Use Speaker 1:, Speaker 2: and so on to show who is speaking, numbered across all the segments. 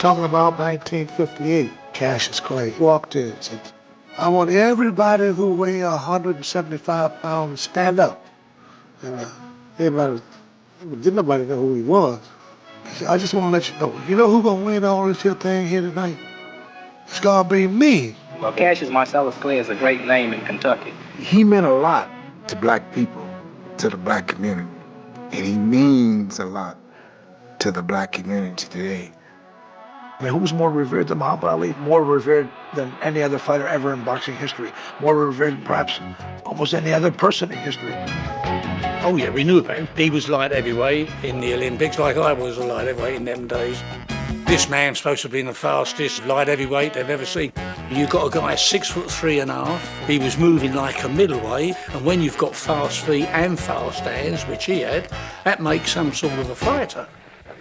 Speaker 1: Talking about 1958, Cassius Clay walked in and said, I want everybody who weighs 175 pounds to stand up. And everybody, didn't nobody know who he was. He said, I just want to let you know who's going to win all this here thing here tonight? It's going to be me.
Speaker 2: Well, Cassius Marcellus Clay is a great name in Kentucky.
Speaker 3: He meant a lot to black people, to the black community. And he means a lot to the black community today.
Speaker 1: I mean, who's more revered than Muhammad Ali? More revered than any other fighter ever in boxing history. More revered than perhaps almost any other person in history.
Speaker 4: Oh yeah, we knew about him. He was light heavyweight in the Olympics, like I was a light heavyweight in them days. This man's supposed to have been the fastest light heavyweight they've ever seen. You've got a guy 6'3½". He was moving like a middleweight, and when you've got fast feet and fast hands, which he had, that makes some sort of a fighter.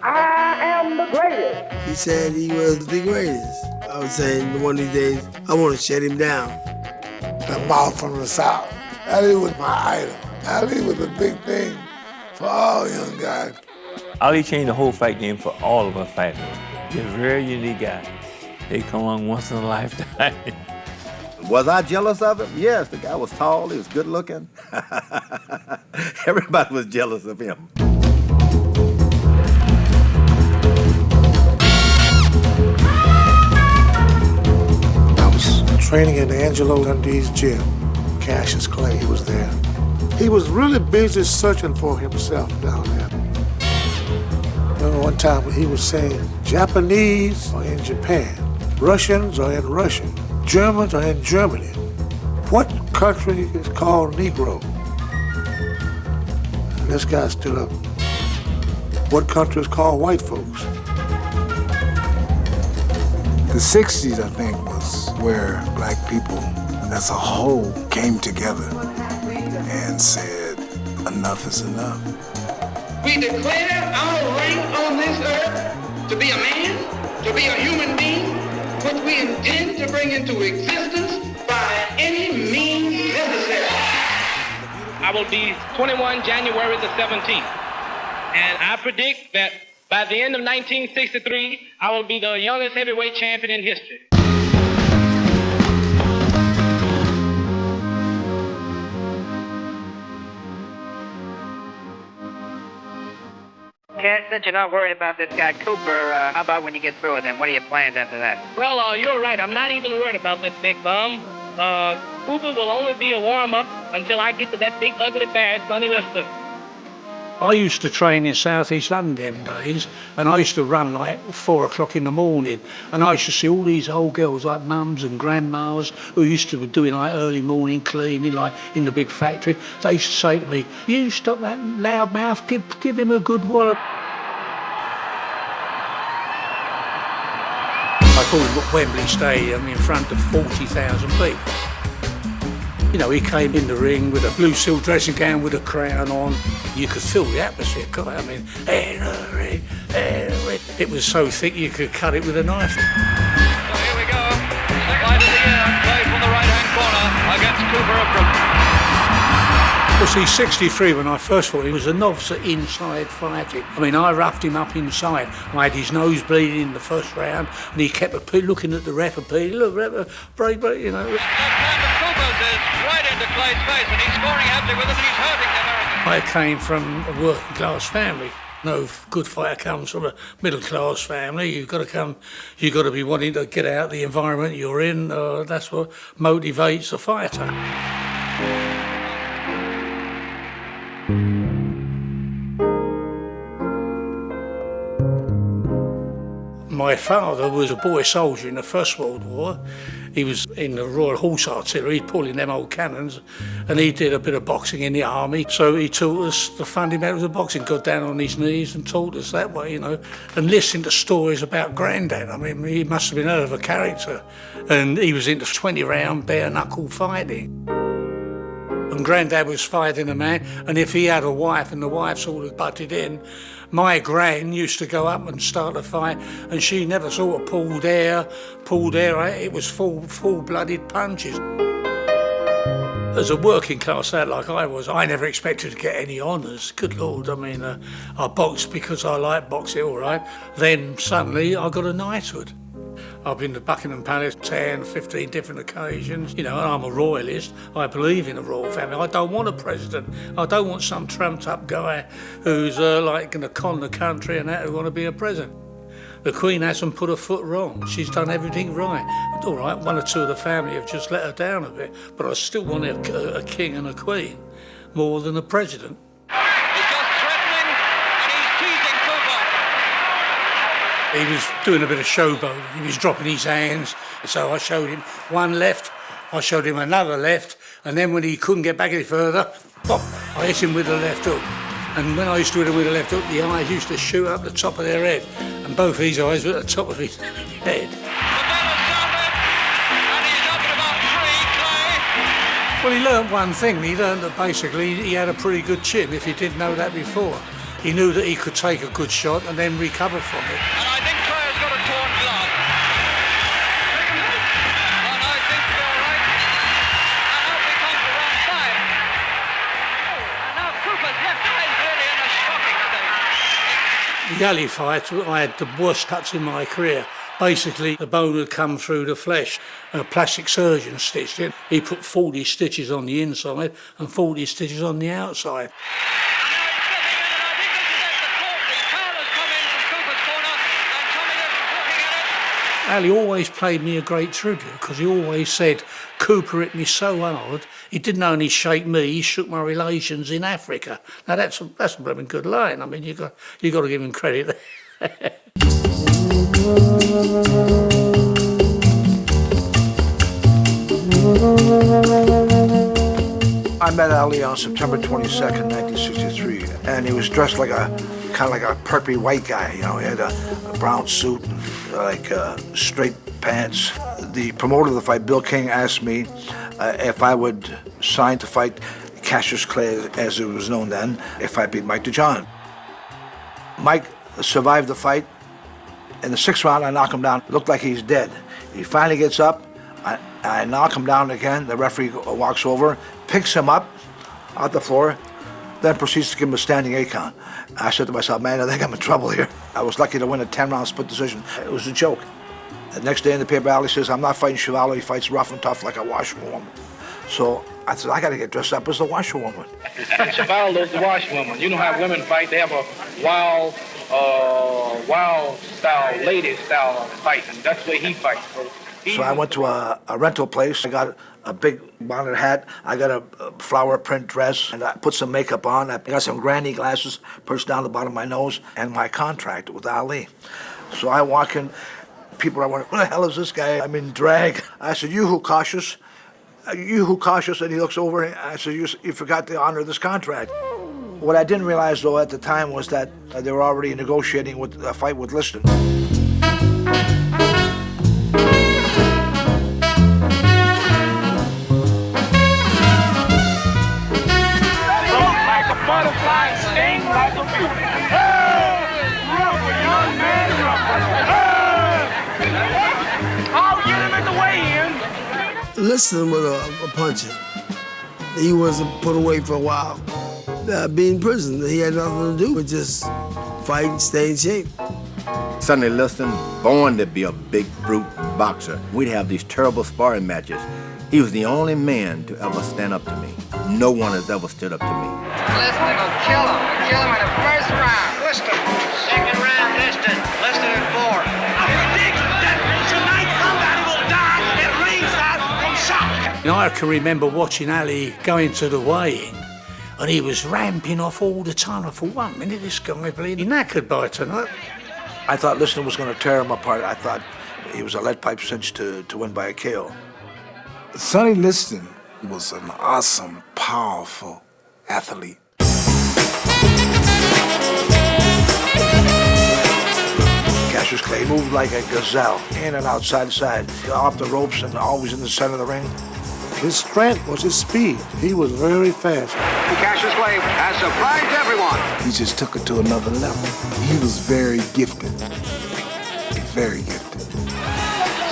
Speaker 5: I am the greatest.
Speaker 6: He said he was the greatest. I was saying one of these days, I want to shut him down.
Speaker 1: The mouth from the South. Ali was my idol. Ali was a big thing for all young guys.
Speaker 7: Ali changed the whole fight game for all of us fighters. He's a very unique guy. They come along once in a lifetime.
Speaker 8: Was I jealous of him? Yes, the guy was tall, he was good looking. Everybody was jealous of him.
Speaker 1: I was training in Angelo Dundee's gym. Cassius Clay was there. He was really busy searching for himself down there. I remember one time when he was saying, Japanese are in Japan, Russians are in Russia, Germans are in Germany. What country is called Negro? And this guy stood up. What country is called white folks?
Speaker 3: The 60s, I think, was where black people as a whole came together and said, enough is enough.
Speaker 5: We declare our right on this earth to be a man, to be a human being, which we intend to bring into existence by any means necessary.
Speaker 9: I will be 21 January the 17th. And I predict that by the end of 1963, I will be the youngest heavyweight champion in history.
Speaker 2: Cat, since you're not worried about this guy Cooper, how about when you get through with him? What are your plans after that?
Speaker 9: Well, you're right. I'm not even worried about this big bum. Cooper will only be a warm-up until I get to that big ugly bear, Sonny Liston.
Speaker 4: I used to train in South East London them days, and I used to run like 4 o'clock in the morning, and I used to see all these old girls like mums and grandmas who used to be doing like early morning cleaning like in the big factory. They used to say to me, you stop that loud mouth, give him a good wallop. I called him at Wembley Stadium in front of 40,000 people. You know, he came in the ring with a blue silk dressing gown with a crown on. You could feel the atmosphere. I mean, Henry. It was so thick you could cut it with a knife.
Speaker 10: So here we go. Slick light of the air, play from the right-hand corner against Cooper of Brooklyn.
Speaker 4: Well, see, 63, when I first fought him, he was a novice at inside fighting. I mean, I roughed him up inside. I had his nose bleeding in the first round, and he kept looking at the ref and look, break, you know.
Speaker 10: Cooper's is right into Clay's face, and he's scoring heavily with it, and he's hurting the American.
Speaker 4: I came from a working-class family. No good fighter comes from a middle-class family. You've got to be wanting to get out of the environment you're in. That's what motivates a fighter. My father was a boy soldier in the First World War. He was in the Royal Horse Artillery, pulling them old cannons, and he did a bit of boxing in the army. So he taught us the fundamentals of boxing, got down on his knees and taught us that way, you know, and listened to stories about Grandad. I mean, he must have been out of a character, and he was into 20-round bare-knuckle fighting. And Grandad was fighting a man, and if he had a wife and the wife sort of butted in, my gran used to go up and start a fight, and she never sort of pulled air. It was full-blooded punches. As a working class lad like I was, I never expected to get any honours. Good Lord, I mean, I boxed because I like boxing, all right. Then suddenly I got a knighthood. I've been to Buckingham Palace 10, 15 different occasions, you know, and I'm a royalist. I believe in a royal family. I don't want a president. I don't want some trumped up guy who's like going to con the country and that who want to be a president. The Queen hasn't put a foot wrong. She's done everything right. All right, one or two of the family have just let her down a bit, but I still want a king and a queen more than a president. He was doing a bit of showboating. He was dropping his hands. So I showed him one left, I showed him another left, and then when he couldn't get back any further, pop, I hit him with the left hook. And when I used to hit him with the left hook, the eyes used to shoot up the top of their head, and both his eyes were at the top of his head. Well, he learned one thing. He learned that basically he had a pretty good chin, if he didn't know that before. He knew that he could take a good shot and then recover from it.
Speaker 10: And I think Clay's got a torn glove. And I think you're right. And now becomes the wrong side. And now Cooper's left eye is really in a shocking state.
Speaker 4: The alley fight, I had the worst cuts in my career. Basically, the bone had come through the flesh. A plastic surgeon stitched it. He put 40 stitches on the inside and 40 stitches on the outside. Ali always played me a great tribute because he always said, Cooper hit me so hard, he didn't only shake me, he shook my relations in Africa. Now that's a blooming good line. I mean, you got to give him credit.
Speaker 11: I met Ali on September 22nd, 1963, and he was dressed like kind of like a preppy white guy. You know, he had a brown suit and straight pants. The promoter of the fight, Bill King, asked me if I would sign to fight Cassius Clay, as it was known then, if I beat Mike DeJohn. Mike survived the fight. In the 6th round, I knock him down. It looked like he's dead. He finally gets up. I knock him down again. The referee walks over, picks him up out the floor, then proceeds to give him a standing 8 count. I said to myself, man, I think I'm in trouble here. I was lucky to win a 10-round split decision. It was a joke. The next day in the paper, Ali says, I'm not fighting Chevalo. He fights rough and tough like a washerwoman. So I said, I got to get dressed up as the washerwoman.
Speaker 9: Chevalo's the washerwoman. You know how women fight. They have a wild style, lady style fight, and that's the way he fights.
Speaker 11: So I went to a rental place. I got a big bonnet hat. I got a flower print dress, and I put some makeup on. I got some granny glasses perched down the bottom of my nose, and my contract with Ali. So I walk in. People are wondering, what the hell is this guy? I'm in drag. I said, you who cautious? You who cautious? And he looks over, and I said, you forgot to honor this contract. What I didn't realize, though, at the time was that they were already negotiating with a fight with Liston.
Speaker 10: Butterfly sting like a bee. Ruffle, young man, ruffle. I'll get him at the weigh-in.
Speaker 6: Liston was a puncher. He wasn't put away for a while. Being in prison, he had nothing to do but just fight and stay in shape.
Speaker 8: Sonny Liston, born to be a big brute boxer. We'd have these terrible sparring matches. He was the only man to ever stand up to me. No one has ever stood up to me.
Speaker 2: Liston will kill him. Kill him in the first round. Liston. Second round, Liston. Liston at 4.
Speaker 10: I predict that tonight somebody will die at ringside from shock.
Speaker 4: You know, I can remember watching Ali going to the weigh-in, and he was ramping off all the time. I thought, 1 minute, this guy bleeding knackered by tonight.
Speaker 11: I thought Liston was going to tear him apart. I thought he was a lead pipe cinch to win by a KO.
Speaker 3: Sonny Liston was an awesome, powerful athlete.
Speaker 11: Cassius Clay moved like a gazelle, in and outside the side, off the ropes and always in the center of the ring.
Speaker 1: His strength was his speed. He was very fast.
Speaker 5: Cassius Clay has surprised everyone.
Speaker 3: He just took it to another level. He was very gifted. Very gifted.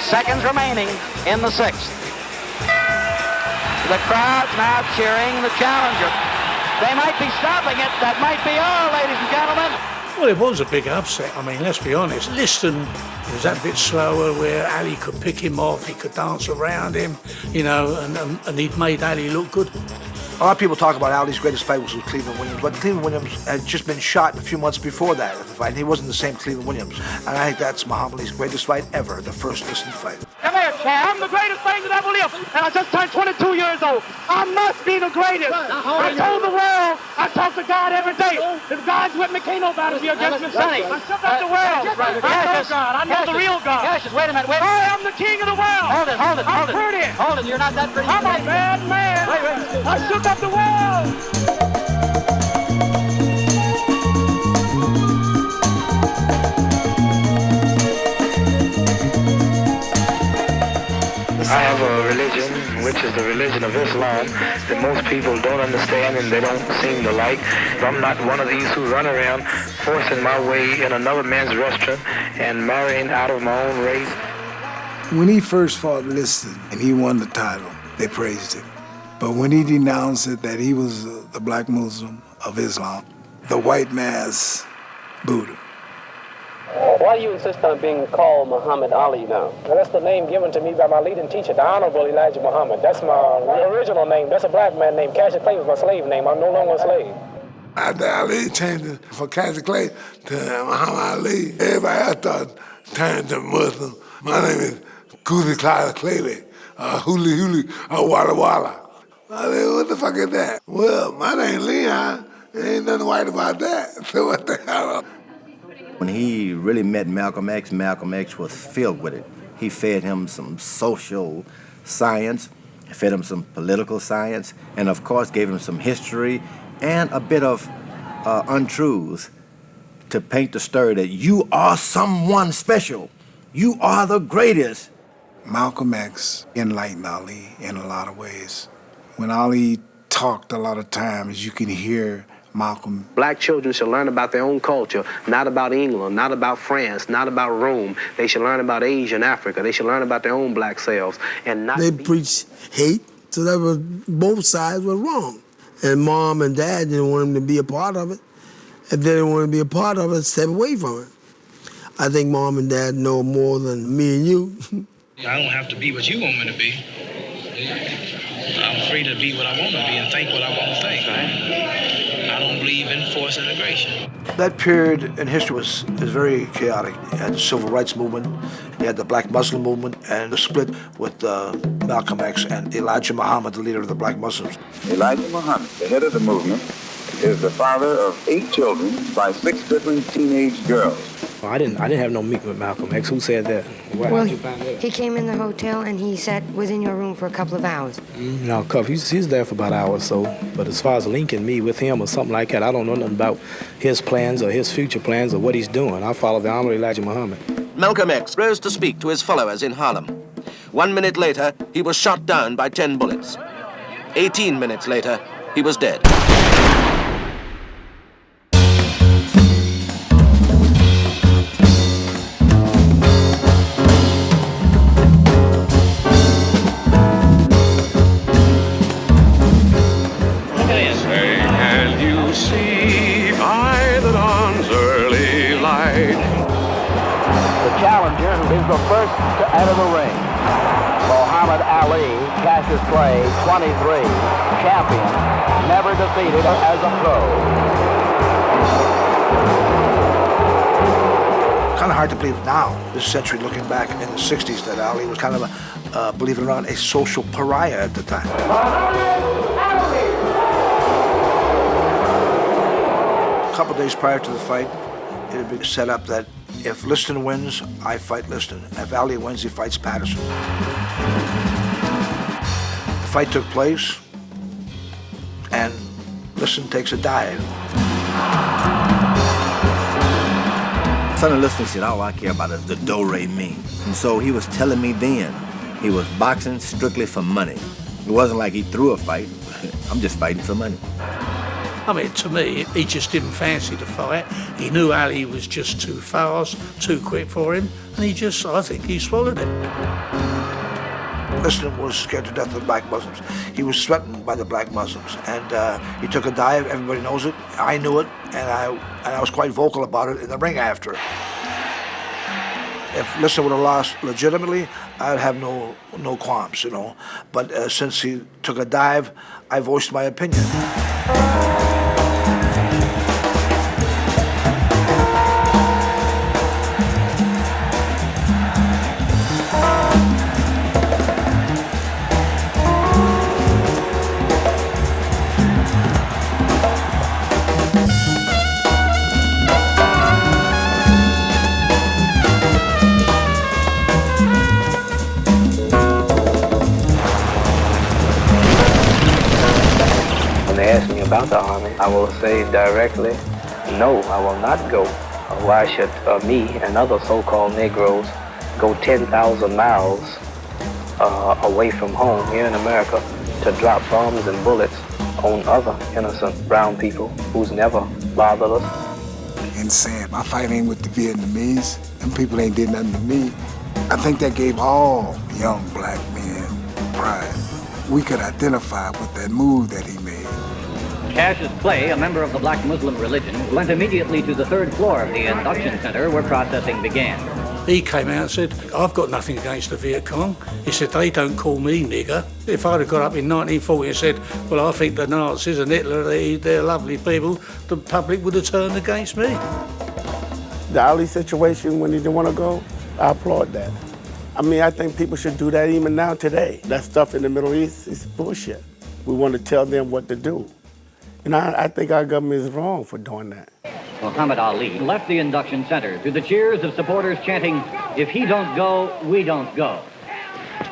Speaker 2: Seconds remaining in the 6th. The crowd's now cheering the challenger. They might be stopping it. That might be all, ladies and gentlemen.
Speaker 4: Well, it was a big upset. I mean, let's be honest. Liston was that bit slower where Ali could pick him off, he could dance around him, you know, and he'd made Ali look good.
Speaker 11: A lot of people talk about Ali's greatest fight was with Cleveland Williams, but Cleveland Williams had just been shot a few months before that at the fight, and he wasn't the same Cleveland Williams. And I think that's Muhammad Ali's greatest fight ever, the first Liston fight.
Speaker 12: Come here, champ. I'm the greatest thing that ever lived, and I just turned 22 years old. I must be the greatest. I told the world, I talk to God every day. If God's with me, can't nobody be against me.
Speaker 2: Sonny,
Speaker 12: I shook up the world. I know God. I know the real God.
Speaker 2: Cassius, wait a minute. Wait.
Speaker 12: I am the king of the world.
Speaker 2: Hold it.
Speaker 12: I'm pretty.
Speaker 2: Hold it. You're not that pretty.
Speaker 12: I'm a bad man.
Speaker 2: Wait.
Speaker 12: I shook up the world.
Speaker 13: I have a religion, which is the religion of Islam, that most people don't understand and they don't seem to like. I'm not one of these who run around forcing my way in another man's restaurant and marrying out of my own race.
Speaker 3: When he first fought Liston and he won the title, they praised him. But when he denounced it that he was the black Muslim of Islam, the white mass booed him.
Speaker 14: Why do you insist on being called Muhammad Ali now? Well, that's the name given to me by my leading teacher, the Honorable Elijah Muhammad. That's my original name. That's a black man name. Cassius Clay was my slave name. I'm no longer a slave.
Speaker 1: After Ali changed it from Cassius Clay to Muhammad Ali, everybody else thought turned to Muslim. My name is Goody Clyde Clay, Huli, Walla Walla. I mean, what the fuck is that? Well, my name Leon. There ain't nothing white about that. So what the hell?
Speaker 8: When he really met Malcolm X was filled with it. He fed him some social science, fed him some political science, and of course gave him some history and a bit of untruths to paint the story that you are someone special. You are the greatest.
Speaker 3: Malcolm X enlightened Ali in a lot of ways. When Ali talked a lot of times, you can hear Malcolm.
Speaker 14: Black children should learn about their own culture, not about England, not about France, not about Rome. They should learn about Asia and Africa. They should learn about their own black selves and not. They preach hate, so that was both sides were wrong. And Mom and Dad didn't want him to be a part of it. If they didn't want to be a part of it, step away from it. I think Mom and Dad know more than me and you.
Speaker 13: I don't have to be what you want me to be. I'm free to be what I want to be and think what I want to think. I don't believe in forced integration.
Speaker 11: That period in history is very chaotic. You had the Civil Rights Movement, you had the Black Muslim Movement, and the split with Malcolm X and Elijah Muhammad, the leader of the Black Muslims.
Speaker 15: Elijah Muhammad, the head of the movement, is the father of 8 children by 6 different teenage girls.
Speaker 13: I didn't have no meeting with Malcolm X. Who said that?
Speaker 16: Well, he came in the hotel and he was in your room for a couple of hours.
Speaker 13: No, he's there for about an hour or so. But as far as linking me with him or something like that, I don't know nothing about his plans or his future plans or what he's doing. I follow the Honorable Elijah Muhammad.
Speaker 17: Malcolm X rose to speak to his followers in Harlem. 1 minute later, he was shot down by 10 bullets. 18 minutes later, he was dead.
Speaker 2: Is the first to enter the ring. Muhammad Ali, Cassius Clay, 23, champion, never defeated as a pro.
Speaker 11: Kind of hard to believe now, this century, looking back in the 60s, that Ali was kind of believe it or not, a social pariah at the time. A couple days prior to the fight, it had been set up that if Liston wins, I fight Liston. If Ali wins, he fights Patterson. The fight took place, and Liston takes a dive.
Speaker 8: Sonny Liston said, all I care about is the do-re-mi. And so he was telling me then, he was boxing strictly for money. It wasn't like he threw a fight. I'm just fighting for money.
Speaker 4: I mean, to me, he just didn't fancy the fight. He knew Ali was just too fast, too quick for him, and I think he swallowed it.
Speaker 11: Liston was scared to death of the black Muslims. He was threatened by the black Muslims, and he took a dive. Everybody knows it. I knew it, and I was quite vocal about it in the ring after. If Liston would have lost legitimately, I'd have no qualms, you know. But since he took a dive, I voiced my opinion.
Speaker 13: About the Army, I will say directly, no, I will not go. Why should me and other so-called Negroes go 10,000 miles away from home here in America to drop bombs and bullets on other innocent brown people who's never bothered us?
Speaker 3: Insane. My fight ain't with the Vietnamese. Them people ain't did nothing to me. I think that gave all young black men pride. We could identify with that move that he made.
Speaker 18: Cassius Clay, a member of the black Muslim religion, went immediately to the third floor of the induction center where processing began.
Speaker 4: He came out and said, I've got nothing against the Viet Cong. He said, they don't call me nigger. If I'd have got up in 1940 and said, well, I think the Nazis and Hitler, they're lovely people, the public would have turned against me.
Speaker 19: The Ali situation, when he didn't want to go, I applaud that. I mean, I think people should do that even now today. That stuff in the Middle East is bullshit. We want to tell them what to do. And I think our government is wrong for doing that.
Speaker 18: Muhammad Ali left the induction center to the cheers of supporters chanting, if he don't go, we don't go.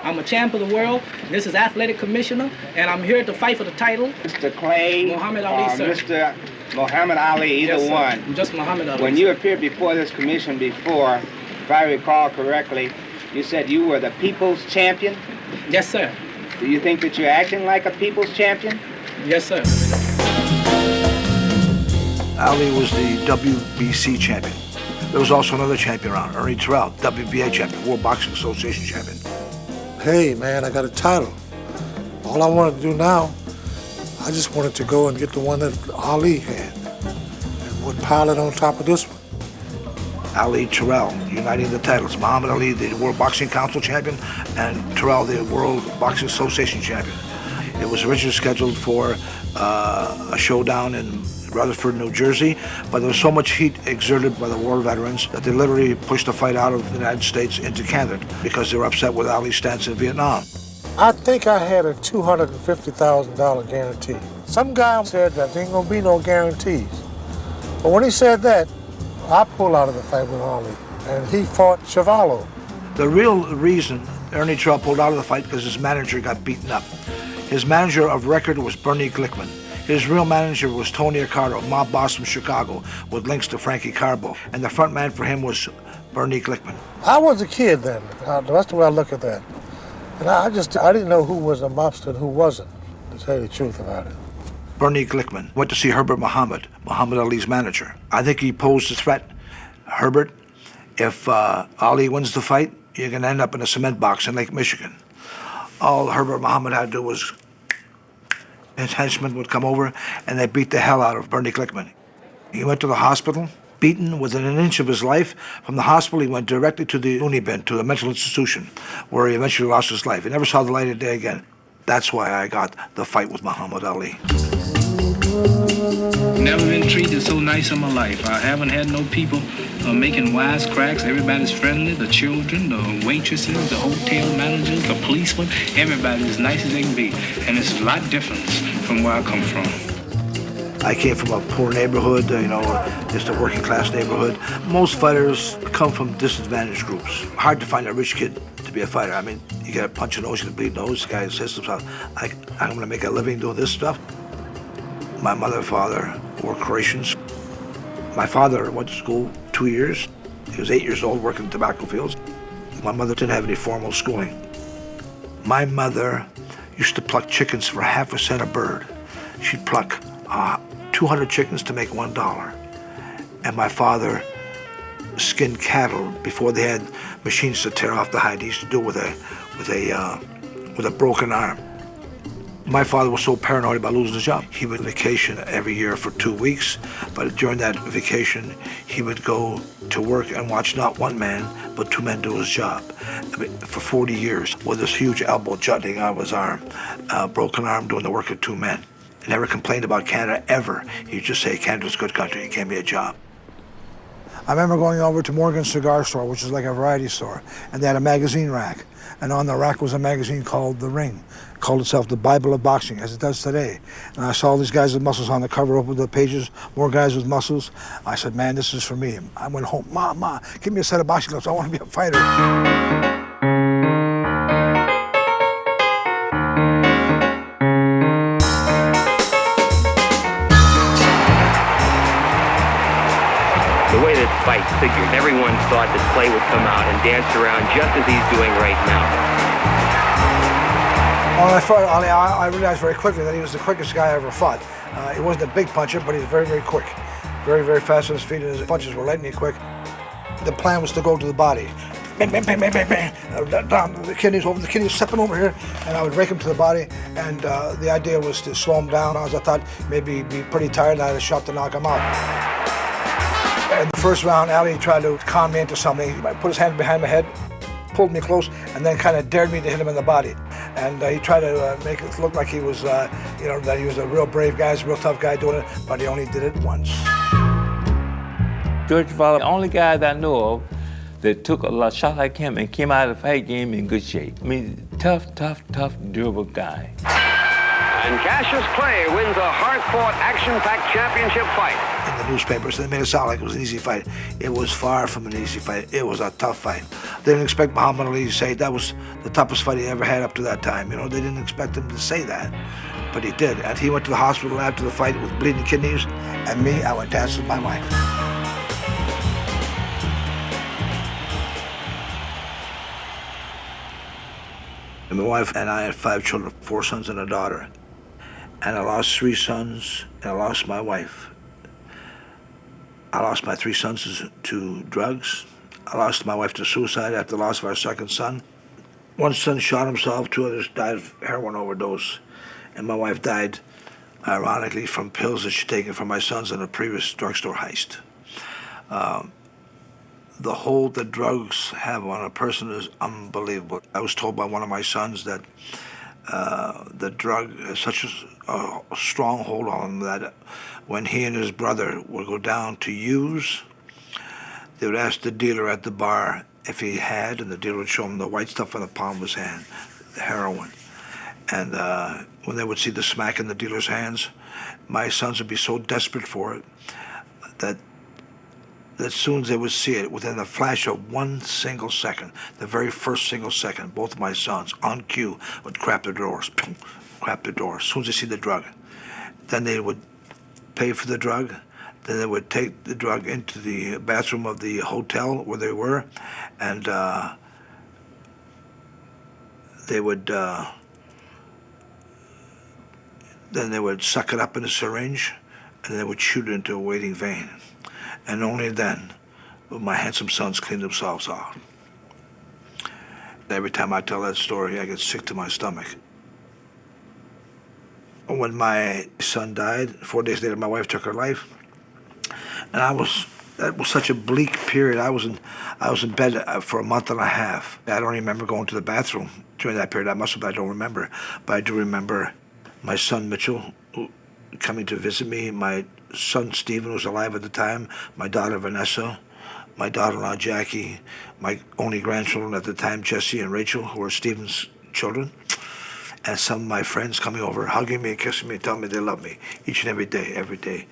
Speaker 20: I'm a champ of the world. This is athletic commissioner, and I'm here to fight for the title.
Speaker 21: Mr. Clay,
Speaker 20: Muhammad Ali, sir.
Speaker 21: Mr. Muhammad Ali, either
Speaker 20: yes,
Speaker 21: one.
Speaker 20: I'm just Muhammad Ali.
Speaker 21: When you appeared before this commission before, if I recall correctly, you said you were the people's champion?
Speaker 20: Yes, sir.
Speaker 21: Do you think that you're acting like a people's champion?
Speaker 20: Yes, sir.
Speaker 11: Ali was the WBC champion. There was also another champion around, Ernie Terrell, WBA champion, World Boxing Association champion.
Speaker 1: Hey, man, I got a title. All I wanted to do now, I just wanted to go and get the one that Ali had and would pile it on top of this one.
Speaker 11: Ali, Terrell, uniting the titles. Muhammad Ali, the World Boxing Council champion, and Terrell, the World Boxing Association champion. It was originally scheduled for a showdown in Rutherford, New Jersey, but there was so much heat exerted by the war veterans that they literally pushed the fight out of the United States into Canada because they were upset with Ali's stance in Vietnam.
Speaker 1: I think I had a $250,000 guarantee. Some guy said that there ain't gonna be no guarantees. But when he said that, I pulled out of the fight with Ali, and he fought Chavallo.
Speaker 11: The real reason Ernie Terrell pulled out of the fight because his manager got beaten up. His manager of record was Bernie Glickman. His real manager was Tony Accardo, mob boss from Chicago, with links to Frankie Carbo. And the front man for him was Bernie Glickman.
Speaker 1: I was a kid then. That's the way I look at that. And I didn't know who was a mobster and who wasn't, to tell you the truth about it.
Speaker 11: Bernie Glickman went to see Herbert Muhammad Ali's manager. I think he posed a threat. Herbert, if Ali wins the fight, you're gonna end up in a cement box in Lake Michigan. All Herbert Muhammad had to do was, his henchmen would come over and they beat the hell out of Bernie Glickman. He went to the hospital, beaten within an inch of his life. From the hospital, he went directly to the loony bin, to the mental institution, where he eventually lost his life. He never saw the light of day again. That's why I got the fight with Muhammad Ali.
Speaker 9: Never been treated so nice in my life. I haven't had no people making wisecracks. Everybody's friendly, the children, the waitresses, the hotel managers, the policemen, everybody's as nice as they can be. And it's a lot different from where I come from.
Speaker 11: I came from a poor neighborhood, just a working class neighborhood. Most fighters come from disadvantaged groups. Hard to find a rich kid to be a fighter. I mean, you get a punch a nose, you get a bleed nose. The guy says to himself, I'm gonna make a living doing this stuff. My mother and father were Croatians. My father went to school 2 years. He was 8 years old working in tobacco fields. My mother didn't have any formal schooling. My mother used to pluck chickens for half a cent a bird. She'd pluck 200 chickens to make $1. And my father skinned cattle before they had machines to tear off the hide. He used to do it with a with a broken arm. My father was so paranoid about losing his job. He would vacation every year for 2 weeks, but during that vacation, he would go to work and watch not one man, but 2 men do his job. I mean, for 40 years, with this huge elbow jutting out of his arm, broken arm doing the work of 2 men. He never complained about Canada, ever. He'd just say, Canada's a good country, it gave me a job. I remember going over to Morgan's Cigar Store, which is like a variety store, and they had a magazine rack. And on the rack was a magazine called The Ring. It called itself the Bible of Boxing, as it does today. And I saw these guys with muscles on the cover, opened the pages, more guys with muscles. I said, man, this is for me. I went home, Ma, give me a set of boxing gloves. I want to be a fighter.
Speaker 7: The way this fight figured, everyone thought that Clay would come out and dance around just as he's doing right now.
Speaker 11: When I fought Ali, I realized very quickly that he was the quickest guy I ever fought. He wasn't a big puncher, but he was very, very quick. Very, very fast on his feet, and his punches were lightning quick. The plan was to go to the body. Bang, bang, bang, bang, bang, bang. Down the kidneys, over the kidneys, stepping over here, and I would rake him to the body. And the idea was to slow him down, as I thought maybe he'd be pretty tired, and I had a shot to knock him out. In the first round, Ali tried to con me into something. He put his hand behind my head, pulled me close, and then kind of dared me to hit him in the body. And he tried to make it look like he was, that he was a real brave guy, a real tough guy doing it, but he only did it once.
Speaker 22: George Valor, the only guy that I know of that took a shot like him and came out of the fight game in good shape. I mean, tough, durable guy.
Speaker 2: And Cassius Clay wins a hard-fought, action-packed championship fight.
Speaker 11: In the newspapers, they made it sound like it was an easy fight. It was far from an easy fight. It was a tough fight. They didn't expect Muhammad Ali to say that was the toughest fight he ever had up to that time. You know, they didn't expect him to say that, but he did. And he went to the hospital after the fight with bleeding kidneys, and me, I went dancing with my wife. And my wife and I had 5 children, 4 sons and a daughter. And I lost 3 sons, and I lost my wife. I lost my 3 sons to drugs. I lost my wife to suicide after the loss of our 2nd son. 1 son shot himself, 2 others died of heroin overdose. And my wife died, ironically, from pills that she'd taken from my sons in a previous drugstore heist. The hold that drugs have on a person is unbelievable. I was told by one of my sons that the drug has such a strong hold on him that when he and his brother would go down to use, they would ask the dealer at the bar if he had, and the dealer would show him the white stuff on the palm of his hand, the heroin. And when they would see the smack in the dealer's hands, my sons would be so desperate for it that as soon as they would see it, within the flash of 1 single second, the very first single second, both of my sons, on cue, would crap their doors, crap their doors, as soon as they see the drug. Then they would pay for the drug, then they would take the drug into the bathroom of the hotel where they were, and then they would suck it up in a syringe, and they would shoot it into a waiting vein. And only then would my handsome sons clean themselves out. Every time I tell that story, I get sick to my stomach. When my son died, 4 days later, my wife took her life. And that was such a bleak period. I was in bed for a month and a half. I don't remember going to the bathroom during that period. I don't remember. But I do remember my son Mitchell coming to visit me, my son Stephen was alive at the time, my daughter Vanessa, my daughter-in-law Jackie, my only grandchildren at the time, Jesse and Rachel, who were Stephen's children, and some of my friends coming over, hugging me and kissing me and telling me they love me each and every day.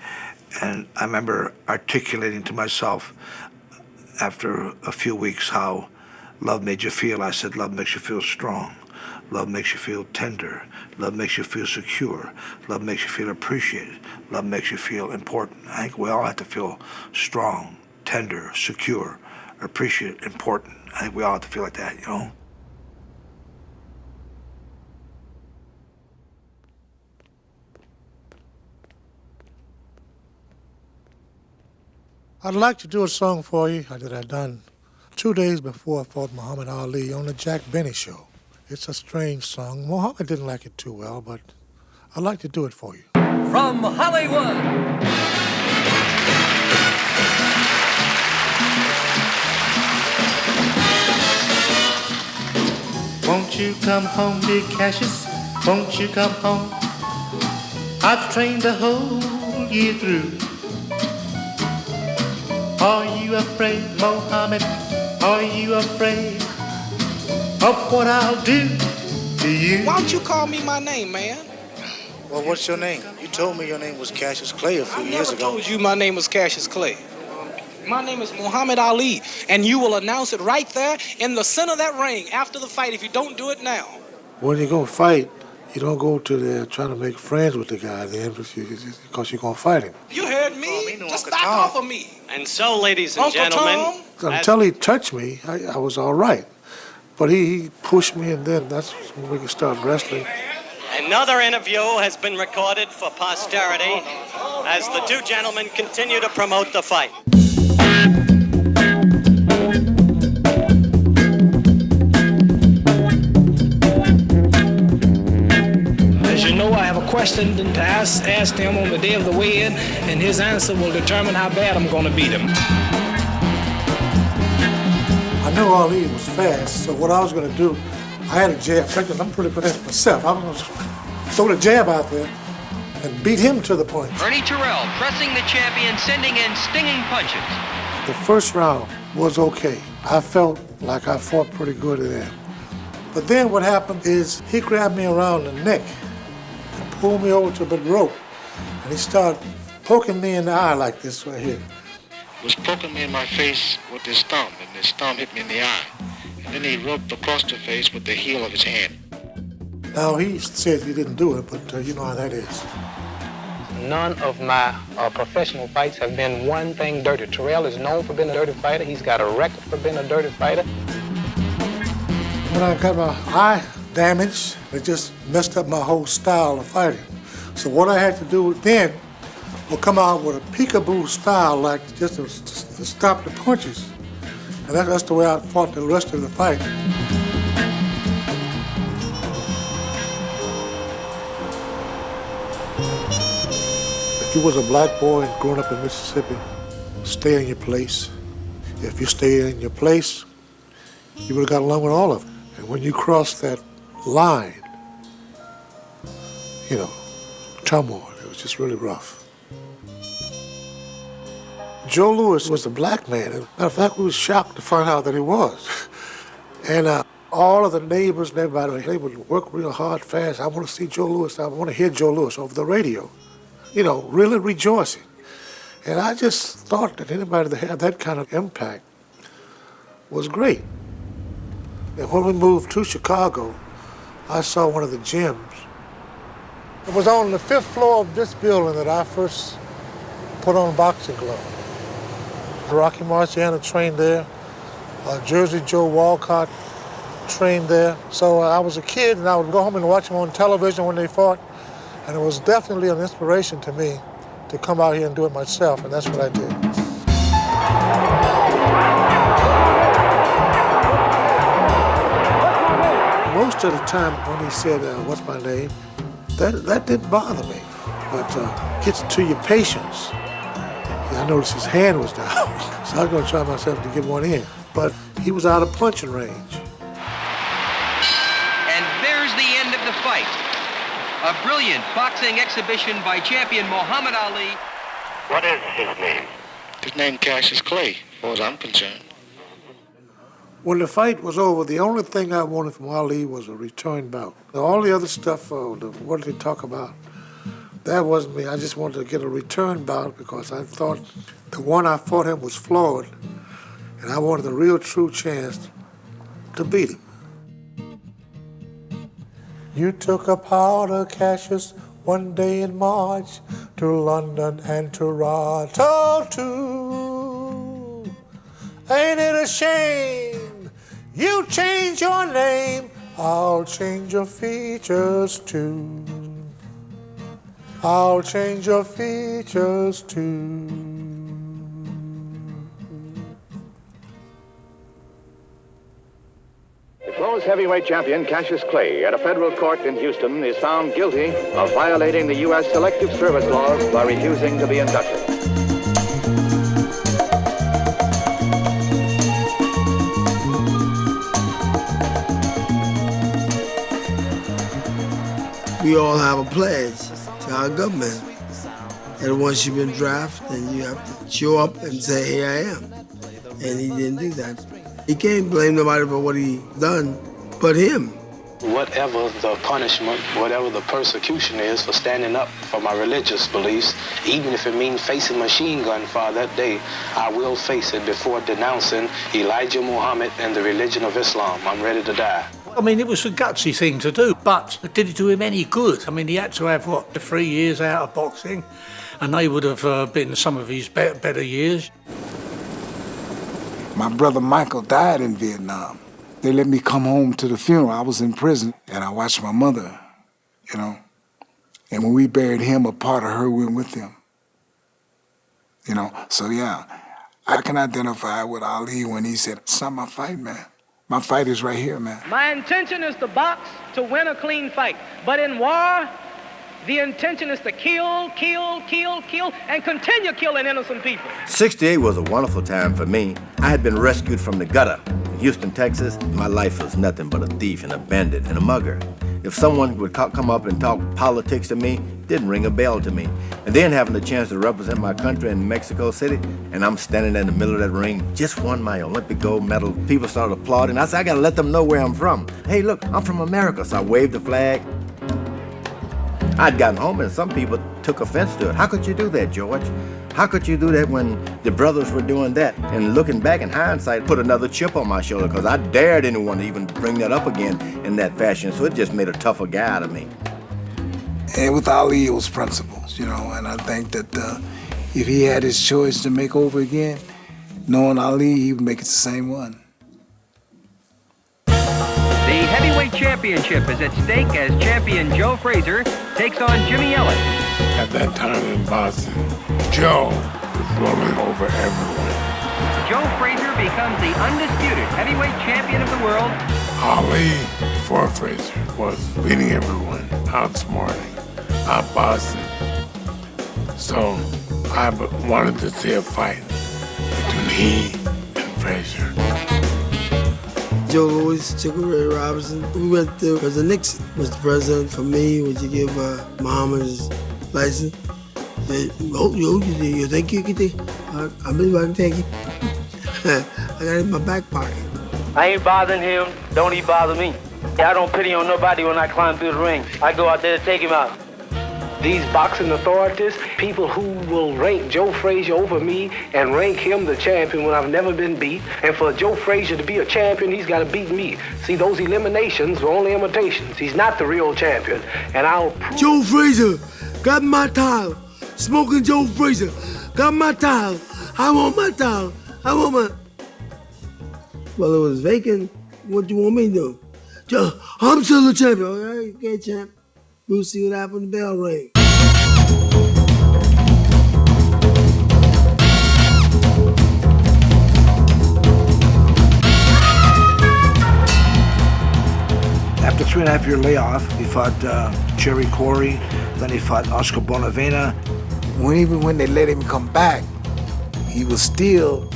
Speaker 11: And I remember articulating to myself after a few weeks how love made you feel. I said, love makes you feel strong. Love makes you feel tender. Love makes you feel secure. Love makes you feel appreciated. Love makes you feel important. I think we all have to feel strong, tender, secure, appreciated, important. I think we all have to feel like that, you know?
Speaker 1: I'd like to do a song for you that I done 2 days before I fought Muhammad Ali on the Jack Benny show. It's a strange song. Muhammad didn't like it too well, but I'd like to do it for you.
Speaker 6: From Hollywood.
Speaker 10: Won't you come home, dear Cassius? Won't you come home? I've trained the whole year through. Are you afraid, Mohammed? Are you afraid of what I'll do to you?
Speaker 11: Why don't you call me my name, man?
Speaker 23: Well, what's your name? You told me your name was Cassius Clay a few years ago.
Speaker 11: I told you my name was Cassius Clay. My name is Muhammad Ali, and you will announce it right there in the center of that ring after the fight if you don't do it now.
Speaker 1: When you're going to fight, you don't go to there trying to make friends with the guy then because you're going to fight him.
Speaker 11: You heard me. Just back off of me.
Speaker 24: And so, ladies and
Speaker 11: Uncle
Speaker 24: gentlemen...
Speaker 1: Until he touched me, I was all right. But he pushed me, and then that's when we could start wrestling.
Speaker 24: Another interview has been recorded for posterity as the two gentlemen continue to promote the fight.
Speaker 20: As you know, I have a question to ask him on the day of the weigh-in, and his answer will determine how bad I'm going to beat him.
Speaker 1: I knew Ali was fast, so what I was going to do, I had a jab. I'm pretty good at it myself. I was going to throw the jab out there and beat him to the punch.
Speaker 25: Ernie Terrell pressing the champion, sending in stinging punches.
Speaker 1: The first round was okay. I felt like I fought pretty good in there. But then what happened is he grabbed me around the neck and pulled me over to the rope, and he started poking me in the eye like this right here.
Speaker 26: Was poking me in my face with his thumb, and his thumb hit me in the eye. And then he rubbed across the face with the heel of his hand.
Speaker 1: Now, he said he didn't do it, but you know how that is.
Speaker 14: None of my professional fights have been one thing dirty. Terrell is known for being a dirty fighter. He's got a record for being a dirty fighter.
Speaker 1: When I got my eye damaged, it just messed up my whole style of fighting. So what I had to do then will come out with a peekaboo style, like just to stop the punches. And that's the way I fought the rest of the fight. If you was a black boy growing up in Mississippi, stay in your place. If you stayed in your place, you would have got along with all of them. And when you cross that line, you know, turmoil, it was just really rough. Joe Louis was a black man. As a matter of fact, we were shocked to find out that he was. And all of the neighbors and everybody, they would work real hard, fast. I want to see Joe Louis. I want to hear Joe Louis over the radio. You know, really rejoicing. And I just thought that anybody that had that kind of impact was great. And when we moved to Chicago, I saw one of the gyms. It was on the 5th floor of this building that I first put on boxing gloves. Rocky Marciano trained there. Jersey Joe Walcott trained there. So I was a kid, and I would go home and watch them on television when they fought. And it was definitely an inspiration to me to come out here and do it myself, and that's what I did. Most of the time when he said, what's my name, that didn't bother me. But gets to your patience. I noticed his hand was down, so I was going to try myself to get one in. But he was out of punching range.
Speaker 25: And there's the end of the fight. A brilliant boxing exhibition by champion Muhammad Ali.
Speaker 26: What is his name? His name Cassius Clay, as far as I'm concerned.
Speaker 1: When the fight was over, the only thing I wanted from Ali was a return bout. All the other stuff, what did they talk about? That wasn't me. I just wanted to get a return bout because I thought the one I fought him was flawed, and I wanted a real true chance to beat him. You took a powder, Cassius, one day in March to London and Toronto too. Ain't it a shame you changed your name? I'll change your features too. I'll change your features too.
Speaker 27: The closed
Speaker 5: heavyweight champion Cassius Clay at a federal court in Houston is found guilty of violating the U.S. Selective Service laws by refusing to be inducted.
Speaker 8: We all have a pledge to our government that once you've been drafted, then you have to show up and say, here I am. And he didn't do that. He can't blame nobody for what he done but him.
Speaker 13: Whatever the punishment, whatever the persecution is for standing up for my religious beliefs, even if it means facing machine gun fire that day, I will face it before denouncing Elijah Muhammad and the religion of Islam. I'm ready to die.
Speaker 4: I mean, it was a gutsy thing to do, but did it do him any good? I mean, he had to have, 3 years out of boxing, and they would have been some of his better years.
Speaker 3: My brother Michael died in Vietnam. They let me come home to the funeral. I was in prison, and I watched my mother, you know. And when we buried him, a part of her went with him. You know, so yeah, I can identify with Ali when he said, it's not my fight, man. My fight is right here, man.
Speaker 12: My intention is to box to win a clean fight. But in war, the intention is to kill, and continue killing innocent people.
Speaker 15: 68 was a wonderful time for me. I had been rescued from the gutter in Houston, Texas. My life was nothing but a thief and a bandit and a mugger. If someone would come up and talk politics to me, it didn't ring a bell to me. And then having the chance to represent my country in Mexico City, and I'm standing in the middle of that ring, just won my Olympic gold medal. People started applauding. I said, I gotta let them know where I'm from. Hey, look, I'm from America. So I waved the flag. I'd gotten home and some people took offense to it. How could you do that, George? How could you do that when the brothers were doing that? And looking back in hindsight, put another chip on my shoulder because I dared anyone to even bring that up again in that fashion. So it just made a tougher guy out of me.
Speaker 3: And with Ali, it was principles, you know, and I think that if he had his choice to make over again, knowing Ali, he would make it the same one.
Speaker 25: The heavyweight championship is at stake as champion Joe Frazier takes on Jimmy Ellis.
Speaker 16: At that time in Boston, Joe was rolling over everyone.
Speaker 25: Joe Frazier becomes the undisputed heavyweight champion of the world.
Speaker 16: Ali, before Frazier, was beating everyone, outsmarting, out-boxing. So I wanted to see a fight between he and Frazier.
Speaker 8: Joe Louis, Chicken Ray Robinson. We went to President Nixon. Mr. President, for me, would you give Muhammad his license? You think you can take it? I believe I can take it. I got it in my back pocket.
Speaker 17: I ain't bothering him. Don't he bother me. I don't pity on nobody when I climb through the ring. I go out there to take him out.
Speaker 14: These boxing authorities, people who will rank Joe Frazier over me and rank him the champion when I've never been beat. And for Joe Frazier to be a champion, he's got to beat me. See, those eliminations were only imitations. He's not the real champion. And I'll prove...
Speaker 8: Joe Frazier got my title. Smoking Joe Frazier got my title. I want my title. I want my... Well, it was vacant. What do you want me to do? Joe, I'm still the champion. Okay, champ. We'll see what happens when the bell rings.
Speaker 11: After 3.5 year layoff, he fought Jerry Corey, then he fought Oscar Bonavena.
Speaker 3: Even when they let him come back, he was still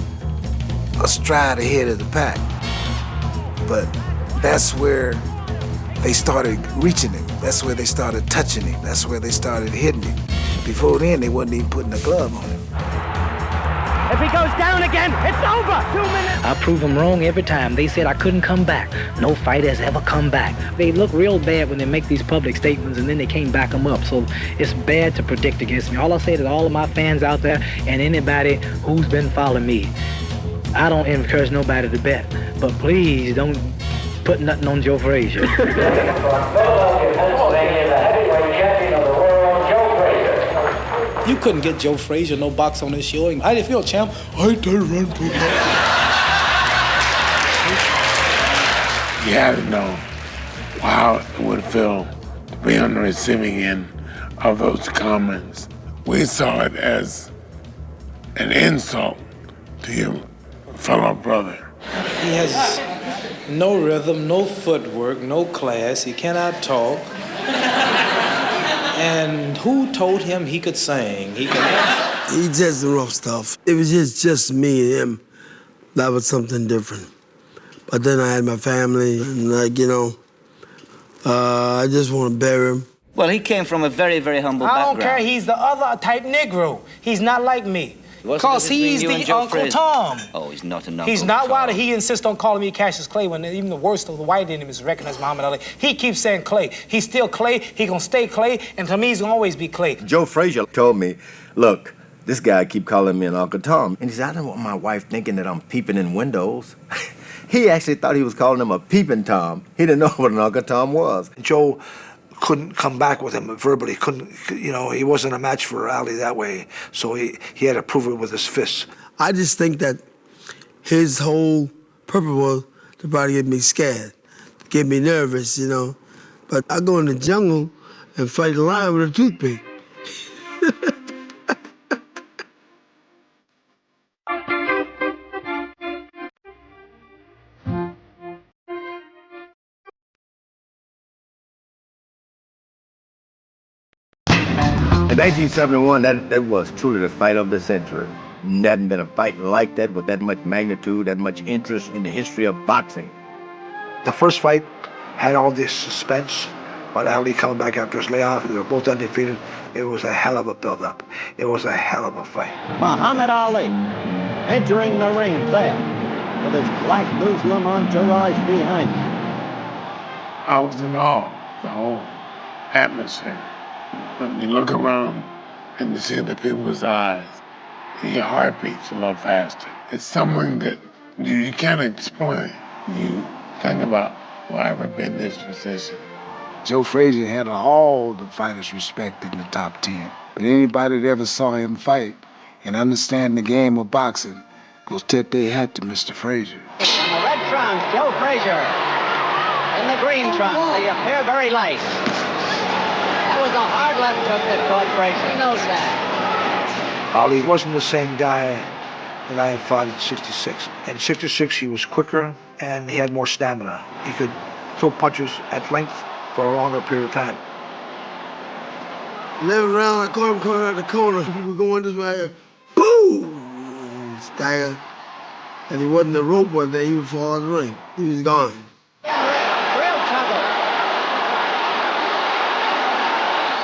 Speaker 3: a stride ahead of the pack. But that's where they started reaching him. That's where they started touching him. That's where they started hitting him. Before then, they wasn't even putting a glove on him.
Speaker 12: If he goes down again, it's over. 2 minutes.
Speaker 27: I prove them wrong every time. They said I couldn't come back. No fighter has ever come back. They look real bad when they make these public statements and then they can't back them up. So it's bad to predict against me. All I say to all of my fans out there and anybody who's been following me, I don't encourage nobody to bet. But please don't put nothing on Joe Frazier.
Speaker 20: You couldn't get Joe Frazier no box on this show. How do you feel, champ? I tell you run too much.
Speaker 16: You had to know how it would feel to be on the receiving end of those comments. We saw it as an insult to your fellow brother.
Speaker 20: He has No rhythm, no footwork, no class. He cannot talk. And who told him he could sing? He
Speaker 8: just rough stuff. It was just me and him. That was something different. But then I had my family, and I just want to bury him.
Speaker 2: Well, he came from a very, very humble background.
Speaker 20: I don't care. He's the other type Negro. He's not like me. Because he's the Uncle Tom.
Speaker 2: Oh, he's not an Uncle
Speaker 20: He's not
Speaker 2: Tom.
Speaker 20: why he insists on calling me Cassius Clay when even the worst of the white enemies recognize Muhammad Ali. He keeps saying Clay. He's still Clay. He gonna stay Clay, and to me, he's gonna always be Clay.
Speaker 15: Joe Frazier told me, look, this guy keep calling me an Uncle Tom. And he said, I don't want my wife thinking that I'm peeping in windows. He actually thought he was calling him a peeping Tom. He didn't know what an Uncle Tom was.
Speaker 11: Joe couldn't come back with him verbally. He wasn't a match for Ali that way. So he had to prove it with his fists.
Speaker 8: I just think that his whole purpose was to try to get me scared, to get me nervous, But I go in the jungle and fight a lion with a toothpick.
Speaker 15: In 1971, that was truly the fight of the century. There hadn't been a fight like that with that much magnitude, that much interest in the history of boxing.
Speaker 11: The first fight had all this suspense about Ali coming back after his layoff. They were both undefeated. It was a hell of a build-up. It was a hell of a fight.
Speaker 7: Muhammad Ali entering the ring there with his black Muslim entourage behind him.
Speaker 16: I was in awe, the whole atmosphere. When you look around and you see the people's eyes, your heart beats a lot faster. It's something that you can't explain. You think about, will I ever be in this position?
Speaker 3: Joe Frazier had all the fighters respected in the top 10. But anybody that ever saw him fight and understand the game of boxing will tip their hat to Mr. Frazier.
Speaker 7: In the red trunks, Joe Frazier. In the green trunks, they appear very light. That was a hard left hook that caught Frazier. He knows that.
Speaker 11: Ali wasn't the same guy that I had fought in 66. In 66, he was quicker and he had more stamina. He could throw punches at length for a longer period of time.
Speaker 8: 11 rounds, I caught him coming out the corner. We were going this way, boom! Staggered. And he wasn't the rope one day, he would fall out of the ring. He was gone.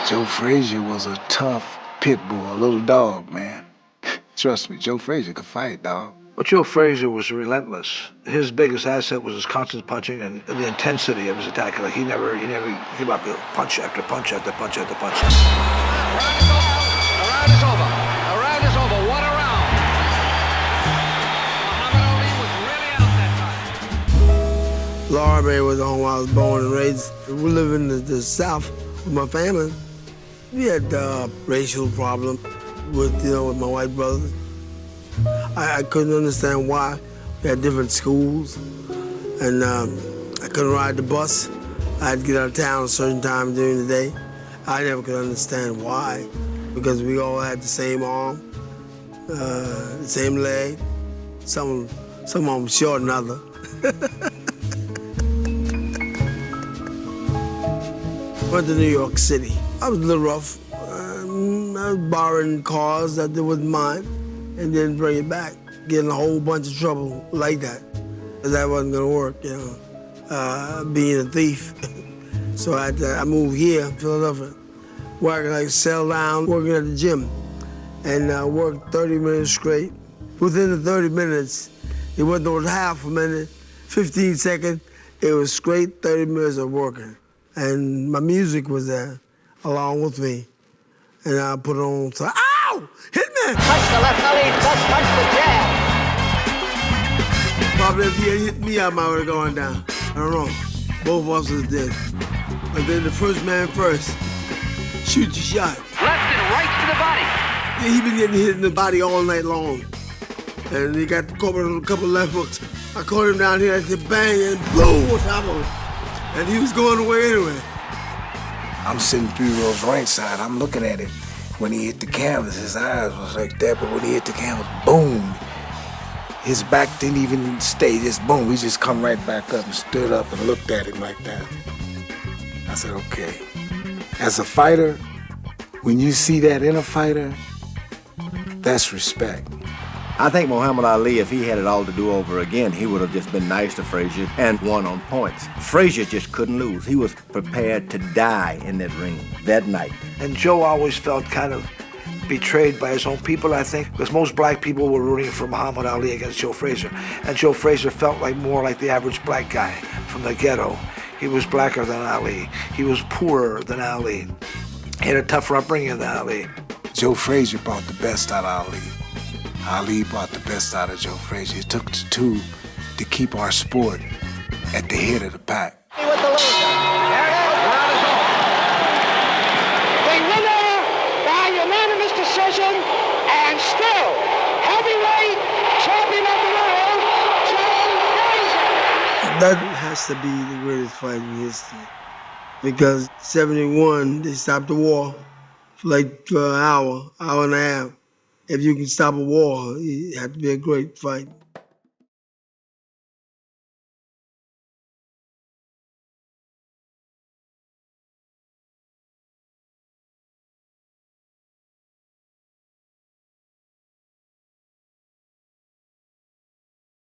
Speaker 3: Joe Frazier was a tough pit bull, a little dog, man. Trust me, Joe Frazier could fight, dog.
Speaker 11: But Joe Frazier was relentless. His biggest asset was his constant punching and the intensity of his attack. Like he never gave up punch after punch after punch after punch.
Speaker 25: A round is over. A round is over. What a round. Muhammad Ali was really out that time.
Speaker 8: Laura May was the home I was born and raised. We live in the South with my family. We had racial problems with my white brothers. I couldn't understand why we had different schools, and I couldn't ride the bus. I had to get out of town a certain time during the day. I never could understand why, because we all had the same arm, the same leg. Some of them short than others. Went to New York City. I was a little rough. I was borrowing cars that wasn't mine and then bring it back, getting a whole bunch of trouble like that. That wasn't gonna work, being a thief. So I moved here, Philadelphia, working like sell down, working at the gym, and worked 30 minutes straight. Within the 30 minutes, it wasn't no half a minute, 15 seconds, it was straight 30 minutes of working. And my music was there, along with me. And I put it on, so, ow! Hit me!
Speaker 7: Punch the left belly, just punch the jab.
Speaker 8: Probably if he had hit me, I might have gone down. I don't know. Both of us was dead. But then the first man first, shoot your shot.
Speaker 25: Left and right to the body.
Speaker 8: Yeah, he been getting hit in the body all night long. And he got caught with a couple left hooks. I caught him down here, I said bang, and boom, on top of him. And he was going away anyway.
Speaker 3: I'm sitting 3 rows ringside. I'm looking at it. When he hit the canvas, his eyes was like that, but when he hit the canvas, boom. His back didn't even stay, just boom, he just come right back up and stood up and looked at him like that. I said, okay. As a fighter, when you see that in a fighter, that's respect.
Speaker 15: I think Muhammad Ali, if he had it all to do over again, he would have just been nice to Frazier and won on points. Frazier just couldn't lose. He was prepared to die in that ring that night.
Speaker 11: And Joe always felt kind of betrayed by his own people, I think, because most black people were rooting for Muhammad Ali against Joe Frazier. And Joe Frazier felt like more like the average black guy from the ghetto. He was blacker than Ali. He was poorer than Ali. He had a tougher upbringing than Ali.
Speaker 3: Joe Frazier brought the best out of Ali. Ali brought the best out of Joe Frazier. It took the two to keep our sport at the head of the pack.
Speaker 7: With the loser. There it is. The winner by unanimous decision and still heavyweight champion of the world, Joe Frazier.
Speaker 8: That has to be the greatest fight in history. Because 71, they stopped the war for like an hour and a half. If you can stop a war, it had to be a great fight.